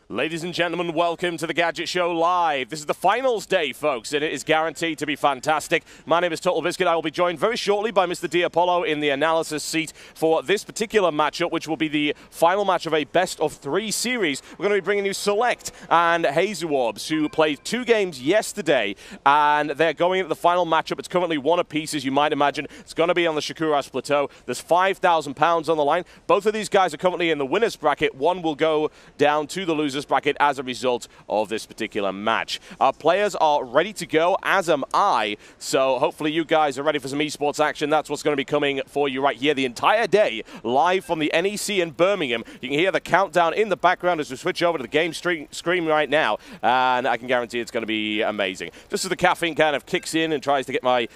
Ladies and gentlemen, welcome to the Gadget Show Live. This is the finals day, folks, and it is guaranteed to be fantastic. My name is Total Biscuit. I will be joined very shortly by Mr. D'Apollo in the analysis seat for this particular matchup, which will be the final match of a best-of-3 series. We're going to be bringing you SeleCT and Hasuobs, who played 2 games yesterday, and they're going into the final matchup. It's currently 1 apiece, as you might imagine. It's going to be on the Hasuobs Plateau. There's £5,000 on the line. Both of these guys are currently in the winner's bracket. One will go down to the loser's bracket as a result of this particular match. Our players are ready to go, as am I, so hopefully you guys are ready for some esports action. That's what's going to be coming for you right here the entire day, live from the NEC in Birmingham. You can hear the countdown in the background as we switch over to the game screen right now, and I can guarantee it's going to be amazing. Just as the caffeine kind of kicks in and tries to get my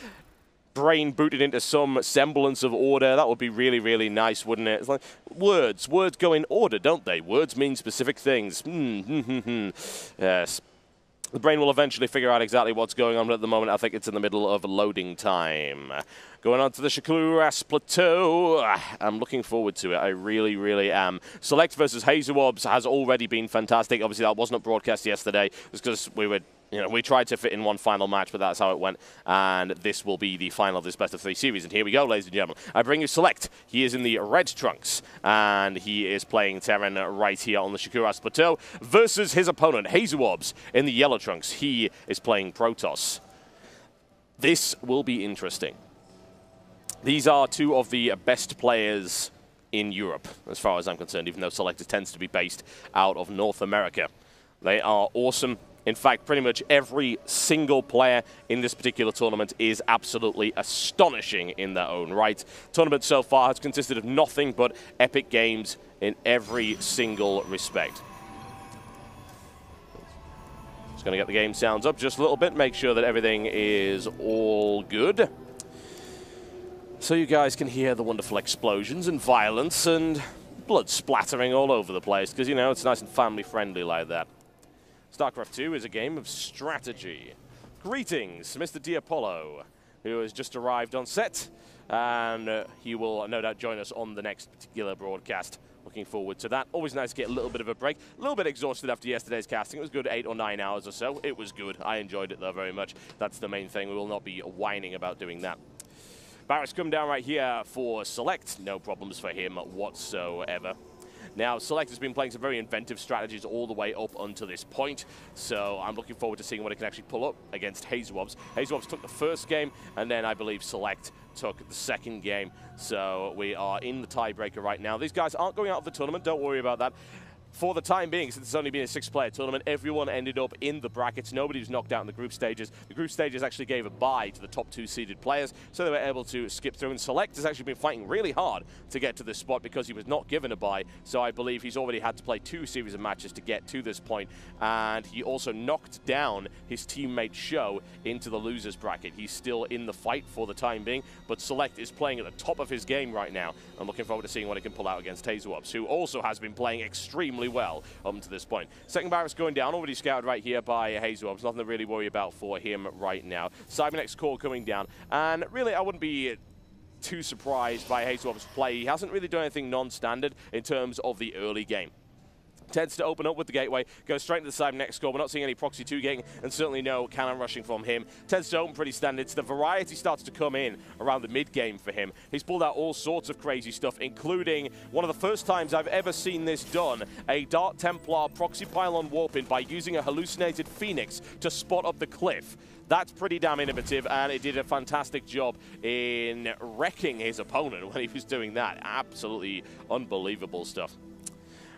brain booted into some semblance of order. That would be really, really nice, wouldn't it? It's like words go in order, don't they? Words mean specific things. Yes. The brain will eventually figure out exactly what's going on, but at the moment I think it's in the middle of loading time. Going on to the Hasuobs Plateau. I'm looking forward to it. I really, really am. SeleCT versus Hasuobs has already been fantastic. Obviously, that wasn't broadcast yesterday. It was because we tried to fit in one final match, but that's how it went. And this will be the final of this best-of-3 series. And here we go, ladies and gentlemen. I bring you SeleCT. He is in the red trunks, and he is playing Terran right here on the Hasuobs Plateau versus his opponent, Hasuobs, in the yellow trunks. He is playing Protoss. This will be interesting. These are 2 of the best players in Europe, as far as I'm concerned, even though SeleCT tends to be based out of North America. They are awesome. In fact, pretty much every single player in this particular tournament is absolutely astonishing in their own right. Tournament so far has consisted of nothing but epic games in every single respect. Just going to get the game sounds up just a little bit, make sure that everything is all good, so you guys can hear the wonderful explosions and violence and blood splattering all over the place, because, you know, it's nice and family-friendly like that. Starcraft 2 is a game of strategy. Greetings, Mr. D'Apollo, who has just arrived on set, and he will no doubt join us on the next particular broadcast. Looking forward to that. Always nice to get a little bit of a break. A little bit exhausted after yesterday's casting. It was good, 8 or 9 hours or so. It was good. I enjoyed it, though, very much. That's the main thing. We will not be whining about doing that. Barrett's come down right here for SeleCT. No problems for him whatsoever. Now, SeleCT has been playing some very inventive strategies all the way up until this point, so I'm looking forward to seeing what it can actually pull up against Hasuobs. Hasuobs took the first game, and then I believe SeleCT took the second game, so we are in the tiebreaker right now. These guys aren't going out of the tournament, don't worry about that. For the time being, since it's only been a 6-player tournament, everyone ended up in the brackets. Nobody was knocked out in the group stages. The group stages actually gave a bye to the top 2 seeded players, so they were able to skip through. And SeleCT has actually been fighting really hard to get to this spot because he was not given a bye. So I believe he's already had to play 2 series of matches to get to this point. And he also knocked down his teammate Show into the loser's bracket. He's still in the fight for the time being, but SeleCT is playing at the top of his game right now. I'm looking forward to seeing what he can pull out against Hasuobs, who also has been playing extremely well up to this point. Second barracks going down, already scouted right here by Hasuobs. Nothing to really worry about for him right now. Cybernex core coming down, and really I wouldn't be too surprised by Hasuobs' play. He hasn't really done anything non-standard in terms of the early game. Tends to open up with the gateway, goes straight into the Cybernex core. We're not seeing any proxy 2 gating, and certainly no cannon rushing from him. Tends to open pretty standard. The variety starts to come in around the mid-game for him. He's pulled out all sorts of crazy stuff, including one of the first times I've ever seen this done, a Dark Templar proxy pylon warp-in by using a hallucinated Phoenix to spot up the cliff. That's pretty damn innovative, and it did a fantastic job in wrecking his opponent when he was doing that. Absolutely unbelievable stuff.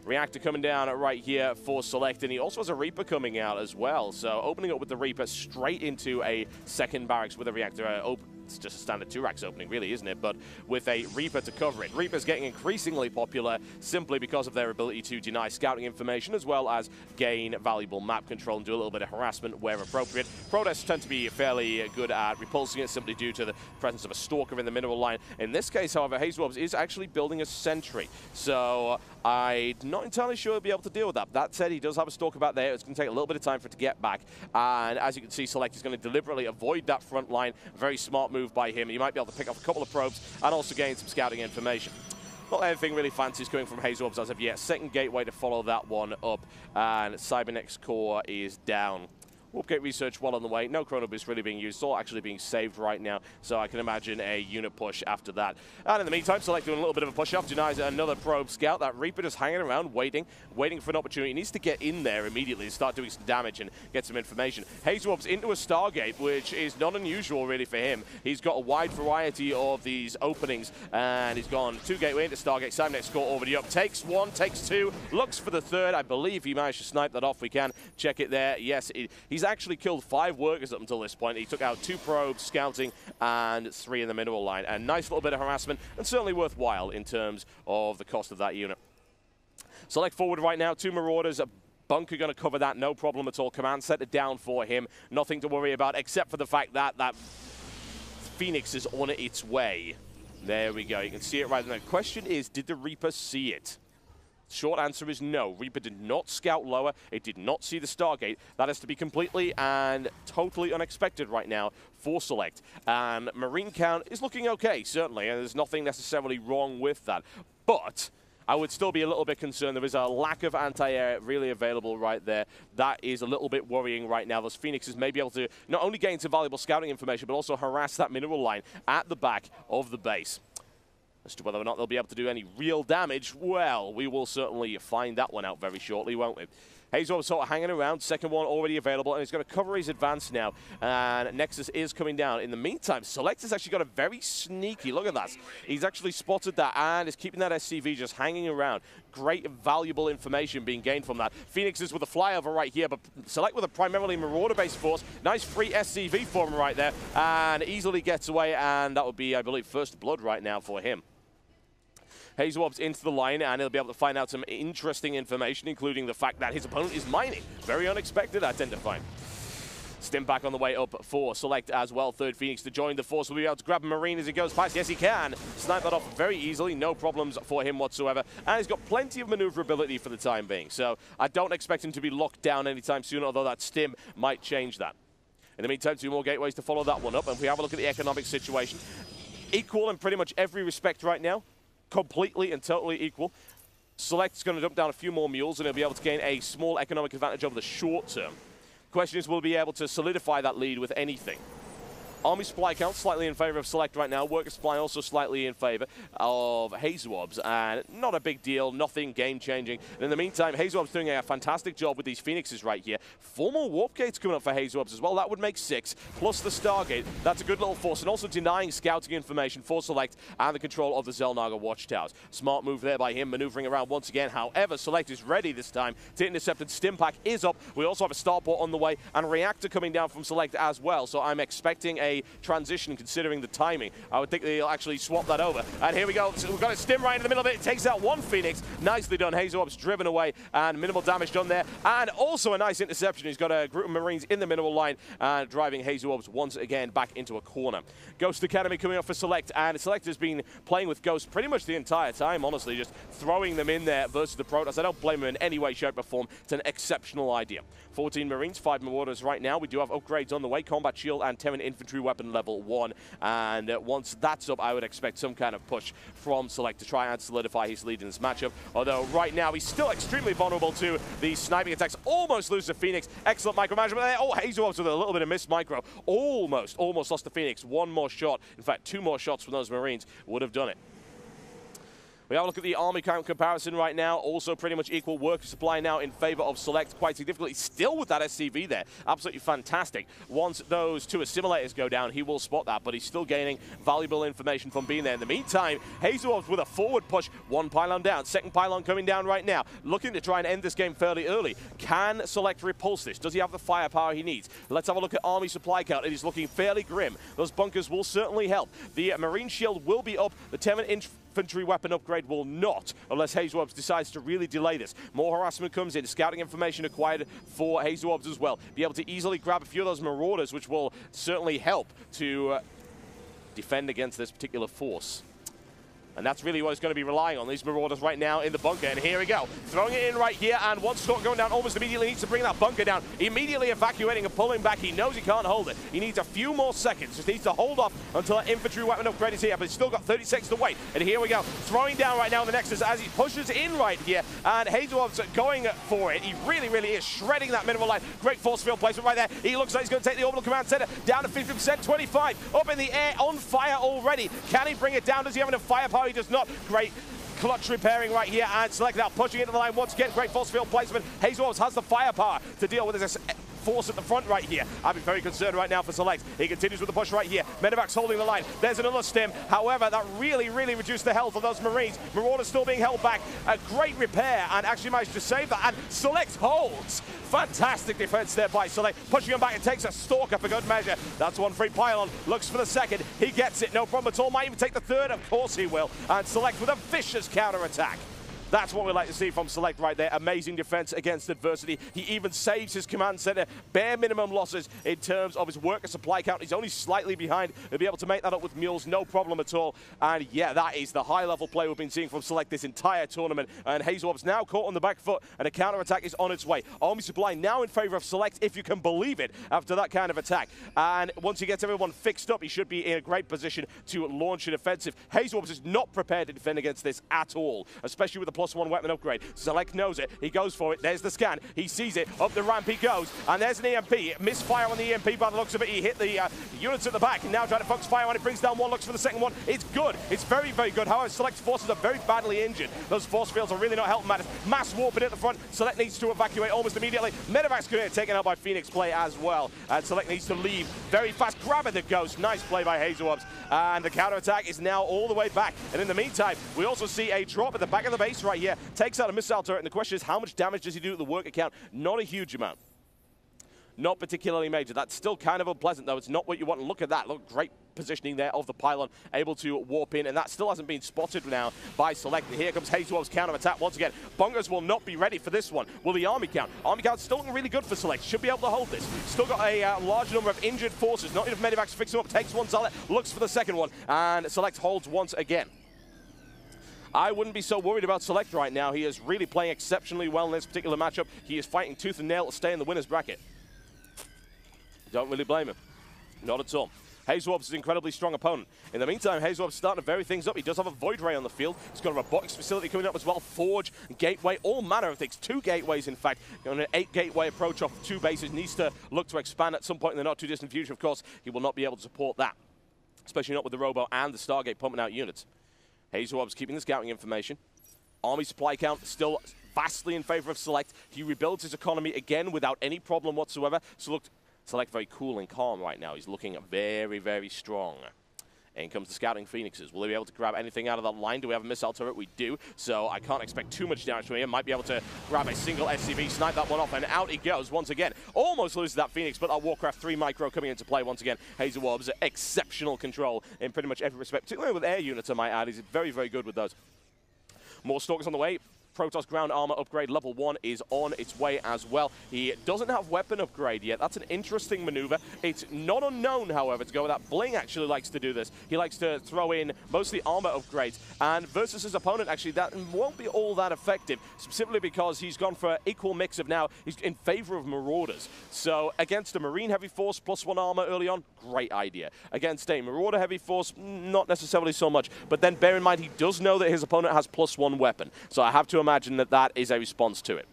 Reactor coming down right here for SeleCT, and he also has a Reaper coming out as well. So opening up with the Reaper straight into a second barracks with a Reactor open. It's just a standard 2-racks opening, really, isn't it? But with a Reaper to cover it. Reaper's getting increasingly popular simply because of their ability to deny scouting information as well as gain valuable map control and do a little bit of harassment where appropriate. Protests tend to be fairly good at repulsing it simply due to the presence of a Stalker in the mineral line. In this case, however, Hasuobs is actually building a sentry. So I'm not entirely sure he'll be able to deal with that. That said, he does have a Stalker back there. It's going to take a little bit of time for it to get back. And as you can see, SeleCT is going to deliberately avoid that front line. Very smart move by him. He might be able to pick up a couple of probes and also gain some scouting information. Not anything really fancy is coming from Hasuobs as of yet. Second gateway to follow that one up, and Cybernex core is down. Warp gate research well on the way. No chrono boost really being used. It's all actually being saved right now, so I can imagine a unit push after that. And in the meantime, Select doing a little bit of a push-off, denies another probe scout. That Reaper just hanging around, waiting for an opportunity. He needs to get in there immediately to start doing some damage and get some information. Hasuobs into a Stargate, which is not unusual really for him. He's got a wide variety of these openings, and he's gone 2 gateway into Stargate. Cybernex score already up. Takes 1, takes 2, looks for the 3rd. I believe he managed to snipe that off. We can check it there. Yes, he's actually killed 5 workers up until this point. He took out 2 probes, scouting, and 3 in the mineral line. A nice little bit of harassment, and certainly worthwhile in terms of the cost of that unit. Select forward right now, 2 Marauders. Bunker going to cover that, no problem at all. Command center down for him. Nothing to worry about, except for the fact that that Phoenix is on its way. There we go. You can see it right now. The question is, did the Reaper see it? Short answer is no. Reaper did not scout lower. It did not see the Stargate. That has to be completely and totally unexpected right now for Select. And Marine count is looking okay, certainly, and there's nothing necessarily wrong with that. But I would still be a little bit concerned. There is a lack of anti-air really available right there. That is a little bit worrying right now. Those Phoenixes may be able to not only gain some valuable scouting information, but also harass that mineral line at the back of the base. As to whether or not they'll be able to do any real damage, well, we will certainly find that one out very shortly, won't we? Hasuobs sort of hanging around, second one already available, and he's going to cover his advance now, and Nexus is coming down. In the meantime, Select has actually got a very sneaky, look at that. He's actually spotted that and is keeping that SCV just hanging around. Great, valuable information being gained from that. Phoenix is with a flyover right here, but Select with a primarily Marauder-based force. Nice free SCV for him right there, and easily gets away, and that would be, I believe, first blood right now for him. Hasuobs into the line, and he'll be able to find out some interesting information, including the fact that his opponent is mining. Very unexpected, I tend to find. Stim back on the way up for Select as well. 3rd Phoenix to join the force. Will be able to grab a Marine as he goes past. Yes, he can. Snipe that off very easily. No problems for him whatsoever. And he's got plenty of maneuverability for the time being. So I don't expect him to be locked down anytime soon, although that Stim might change that. In the meantime, 2 more gateways to follow that one up. And if we have a look at the economic situation, equal in pretty much every respect right now. Completely and totally equal. Select's going to dump down a few more mules, and he'll be able to gain a small economic advantage over the short term. Question is, will he be able to solidify that lead with anything? Army supply count slightly in favor of Select right now. Worker supply also slightly in favor of Hasuobs. And not a big deal, nothing game-changing. And in the meantime, Hasuobs doing a fantastic job with these Phoenixes right here. 4 more Warp Gates coming up for Hasuobs as well. That would make 6, plus the Stargate. That's a good little force. And also denying scouting information for Select and the control of the Xelnaga watchtowers. Smart move there by him, maneuvering around once again. However, Select is ready this time to intercept, and Stimpack is up. We also have a starport on the way and a reactor coming down from Select as well. So I'm expecting a transition considering the timing. I would think they'll actually swap that over. And here we go. So we've got a Stim right in the middle of it. It takes out 1 Phoenix. Nicely done. Hasuobs driven away and minimal damage done there. And also a nice interception. He's got a group of Marines in the mineral line and driving Hasuobs once again back into a corner. Ghost Academy coming up for Select, and Select has been playing with Ghost pretty much the entire time, honestly, just throwing them in there versus the Protoss. I don't blame him in any way, shape, or form. It's an exceptional idea. 14 Marines, 5 Marauders right now. We do have upgrades on the way. Combat Shield and Terran Infantry Weapon level 1. And once that's up, I would expect some kind of push from Select to try and solidify his lead in this matchup. Although right now, he's still extremely vulnerable to the sniping attacks. Almost loses to Phoenix. Excellent micromanagement there. Oh, Hasuobs with a little bit of missed micro. Almost lost to Phoenix. 1 more shot. In fact, 2 more shots from those Marines would have done it. We have a look at the army count comparison right now. Also pretty much equal. Worker supply now in favor of Select quite significantly. Still with that SCV there. Absolutely fantastic. Once those 2 assimilators go down, he will spot that, but he's still gaining valuable information from being there. In the meantime, Hasuobs with a forward push. 1 pylon down. 2nd pylon coming down right now. Looking to try and end this game fairly early. Can Select repulse this? Does he have the firepower he needs? Let's have a look at army supply count. It is looking fairly grim. Those bunkers will certainly help. The Marine shield will be up. The Terran infantry weapon upgrade will not, unless Hasuobs decides to really delay this. More harassment comes in. Scouting information acquired for Hasuobs as well. Be able to easily grab a few of those Marauders, which will certainly help to defend against this particular force. And that's really what it's going to be relying on, these Marauders right now in the bunker. And here we go, throwing it in right here, and one Stalk going down almost immediately. Needs to bring that bunker down, immediately evacuating and pulling back. He knows he can't hold it. He needs a few more seconds, just needs to hold off until that infantry weapon upgrade is here, but he's still got 30 seconds to wait. And here we go, throwing down right now the Nexus as he pushes in right here, and Hasuobs going for it. He really, really is shredding that minimal line. Great force field placement right there. He looks like he's going to take the orbital command center down to 50%, 25, up in the air, on fire already. Can he bring it down? Does he have enough firepower? He does not. Great clutch repairing right here, and SeleCT now pushing into the line once again. Great force field placement. Hasuobs has the firepower to deal with this force at the front right here. I'd be very concerned right now for SeleCT. He continues with the push right here. Medevac's holding the line. There's another stim. However, that really, really reduced the health of those Marines. Marauders still being held back. A great repair, and actually managed to save that. And SeleCT holds. Fantastic defense there by SeleCT. Pushing him back and takes a Stalker for good measure. That's one free pylon. Looks for the second. He gets it. No problem at all. Might even take the third. Of course he will. And SeleCT with a vicious counter-attack. That's what we like to see from SeleCT right there. Amazing defense against adversity. He even saves his command center. Bare minimum losses in terms of his worker supply count. He's only slightly behind. He'll be able to make that up with mules, no problem at all. And yeah, that is the high-level play we've been seeing from SeleCT this entire tournament. And Hasuobs now caught on the back foot, and a counter-attack is on its way. Army supply now in favor of SeleCT, if you can believe it, after that kind of attack. And once he gets everyone fixed up, he should be in a great position to launch an offensive. Hasuobs is not prepared to defend against this at all, especially with the +1 weapon upgrade. SeleCT knows it. He goes for it. There's the scan. He sees it. Up the ramp he goes. And there's an EMP. Misfire on the EMP by the looks of it. He hit the units at the back. And now trying to focus fire on it. Brings down one. Looks for the second one. It's good. It's very, very good. However, SeleCT's forces are very badly injured. Those force fields are really not helping matters. Mass warping at the front. SeleCT needs to evacuate almost immediately. Medevac's going to get taken out by Phoenix play as well. And SeleCT needs to leave very fast. Grabbing the Ghost. Nice play by Hasuobs. And the counterattack is now all the way back. And in the meantime, we also see a drop at the back of the base right here. Takes out a missile turret, and the question is, how much damage does he do to the worker count? Not a huge amount. Not particularly major. That's still kind of unpleasant, though. It's not what you want. Look at that. Look, great positioning there of the pylon, able to warp in, and that still hasn't been spotted now by SeleCT. And here comes Hasuobs' counter-attack once again. Bunkers will not be ready for this one. Will the army count? Army count's still looking really good for SeleCT. Should be able to hold this. Still got a large number of injured forces. Not enough medevacs to fix him up. Takes one Zealot, looks for the second one, and SeleCT holds once again. I wouldn't be so worried about SeleCT right now. He is really playing exceptionally well in this particular matchup. He is fighting tooth and nail to stay in the winner's bracket. Don't really blame him. Not at all. Hasuobs is an incredibly strong opponent. In the meantime, Hasuobs starting to vary things up. He does have a Void Ray on the field. He's got a robotics facility coming up as well. Forge, Gateway, all manner of things. 2 gateways, in fact. On an 8-gateway approach off 2 bases. Needs to look to expand at some point in the not-too-distant future. Of course, he will not be able to support that, especially not with the Robo and the Stargate pumping out units. Hasuobs keeping the scouting information. Army supply count still vastly in favor of SeleCT. He rebuilds his economy again without any problem whatsoever. So look, SeleCT very cool and calm right now. He's looking very, very strong. In comes the scouting Phoenixes. Will they be able to grab anything out of that line? Do we have a missile turret? We do. So I can't expect too much damage from him. Might be able to grab a single SCV, snipe that one off, and out he goes once again. Almost loses that Phoenix, but that Warcraft 3 micro coming into play once again. Hasuobs, exceptional control in pretty much every respect, particularly with air units, I might add. He's very, very good with those. More Stalkers on the way. Protoss ground armor upgrade level 1 is on its way as well. He doesn't have weapon upgrade yet. That's an interesting maneuver. It's not unknown, however, to go with that. Bling actually likes to do this. He likes to throw in mostly armor upgrades. And versus his opponent, actually, that won't be all that effective, simply because he's gone for an equal mix of now. He's in favor of Marauders. So against a Marine heavy force, +1 armor early on, great idea. Against a Marauder heavy force, not necessarily so much. But then bear in mind, he does know that his opponent has +1 weapon. So I have to imagine that that is a response to it.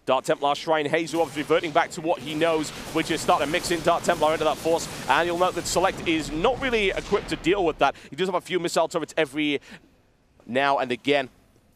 Dark Templar Shrine, Hasuobs reverting back to what he knows, which is starting to mix in Dark Templar into that force. And you'll note that SeleCT is not really equipped to deal with that. He does have a few missile turrets every now and again.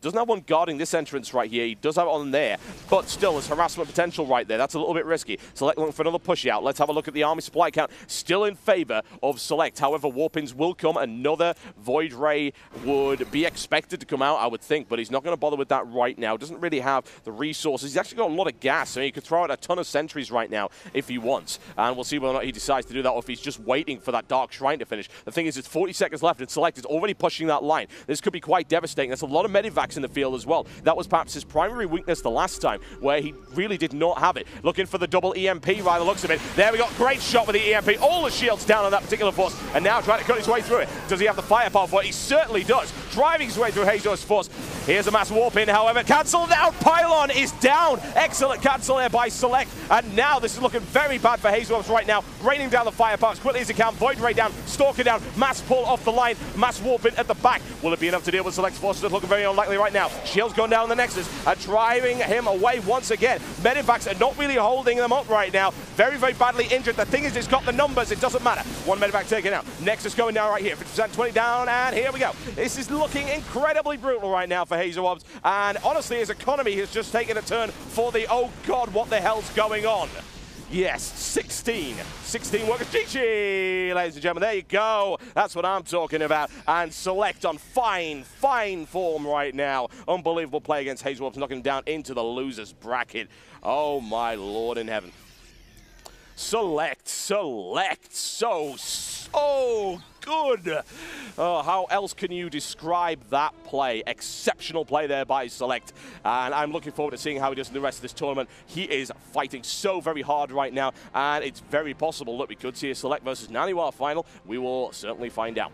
Doesn't have one guarding this entrance right here. He does have it on there, but still there's harassment potential right there. That's a little bit risky. SeleCT looking for another push out. Let's have a look at the army supply count. Still in favor of SeleCT. However, warpins will come. Another Void Ray would be expected to come out, I would think, but he's not going to bother with that right now. Doesn't really have the resources. He's actually got a lot of gas. I mean, he could throw out a ton of sentries right now if he wants, and we'll see whether or not he decides to do that or if he's just waiting for that Dark Shrine to finish. The thing is, it's 40 seconds left, and SeleCT is already pushing that line. This could be quite devastating. There's a lot of medevac medivacs in the field as well. That was perhaps his primary weakness the last time, where he really did not have it. Looking for the double EMP by the looks of it. There we go, great shot with the EMP. All the shields down on that particular force, and now trying to cut his way through it. Does he have the firepower for it? He certainly does. Driving his way through Hasuobs' force. Here's a mass warp in, however. Cancelled out. Pylon is down. Excellent cancel there by SeleCT. And now this is looking very bad for Hasuobs right now. Raining down the firepower as quickly as he can. Void Ray down. Stalker down. Mass pull off the line. Mass warp in at the back. Will it be enough to deal with SeleCT's forces? It's looking very unlikely right now. Shields going down on the Nexus. Driving him away once again. Medivacs are not really holding them up right now. Very, very badly injured. The thing is, it's got the numbers. It doesn't matter. One medivac taken out. Nexus going down right here. 50%, 20 down, and here we go. This is looking incredibly brutal right now for Hasuobs. And honestly, his economy has just taken a turn for the, oh God, what the hell's going on? Yes, 16 workers. GG, ladies and gentlemen, there you go. That's what I'm talking about. And SeleCT on fine form right now. Unbelievable play against Hasuobs, knocking him down into the losers bracket. Oh my Lord in heaven. SeleCT, so good. Oh, how else can you describe that play? Exceptional play there by SeleCT. And I'm looking forward to seeing how he does in the rest of this tournament. He is fighting so very hard right now, and it's very possible that we could see a SeleCT versus Naniwa final. We will certainly find out.